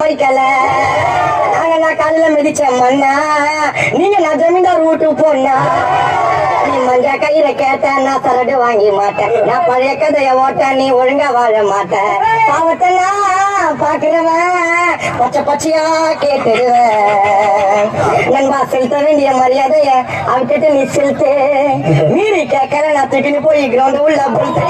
நாங்க நான் காலையில மிதிச்ச மண்ணா நீங்க நான் ஜமீன்தார் வீட்டுக்கு போனா நீ மஞ்ச கயிற கேட்ட நான் சரடு வாங்கி மாட்டேன் நான் பழைய கதைய ஓட்ட நீ ஒழுங்கா வாழ மாட்டேன் பாவத்தை நான் பாக்குறவன் பச்சை பச்சையா கேட்டுடுவேன் நண்பா செலுத்த வேண்டிய மரியாதைய அவகிட்ட நீ செலுத்து மீறி கேட்கல நான் திட்டின்னு போய் கிரவுண்ட் உள்ள போயிட்டு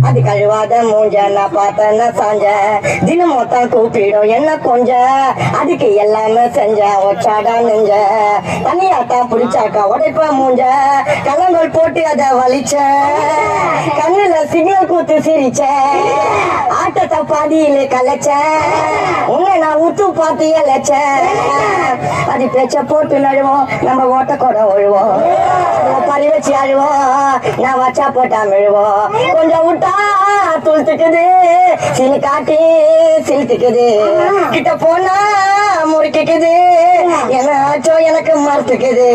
அது கழுவாத மூஞ்ச நான் பார்த்தேன்னா சாஞ்ச தினமும் தான் கூப்பிடும் என்ன கொஞ்சம் அதுக்கு எல்லாமே செஞ்ச ஒச்சாடா நெஞ்ச தனியா தான் பிடிச்சாக்கா உடைப்பா மூஞ்ச கலங்கோல் போட்டு அதை வலிச்ச கண்ணுல சிக்னல் கூத்து சிரிச்ச ஆட்டத்தை பாதியில கலைச்ச உன்னை நான் ஊத்து பார்த்து இழைச்ச அது பேச்ச போட்டு நழுவோம் நம்ம ஓட்ட கூட ஒழுவோம் பறி வச்சு அழுவோம் நான் வச்சா போட்டா மெழுவோம் கொஞ்சம் விட்டா துளுத்துக்குது சிலு காட்டி சிலுத்துக்குது கிட்ட போனா முறுக்கிக்குது என்னாச்சோ எனக்கு மறுத்துக்குது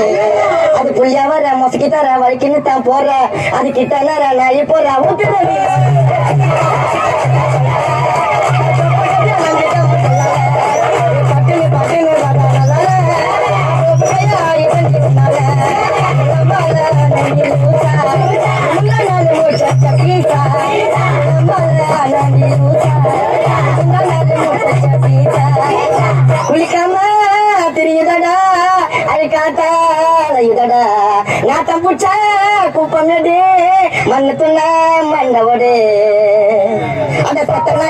அது புள்ளியா வர மொசக்கி தர வலிக்குன்னு தான் போற அது கிட்ட நேரம் நழி போற ஊத்துது குளிக்காம தெரியுதடா அழுக்காத்தடா நாட்டம் புடிச்ச குப்பம் மண்ணு துண்ண மண்டவோடு அந்த சத்தனா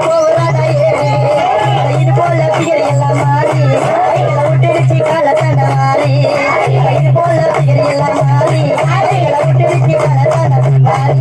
போறாடா இது போல பிகர் எல்லாம் மாறி விட்டுடுச்சு கால தண்ட மாறி இது போல பிகர் எல்லாம் மாறி விட்டுடுச்சு கால தண்ட மாறி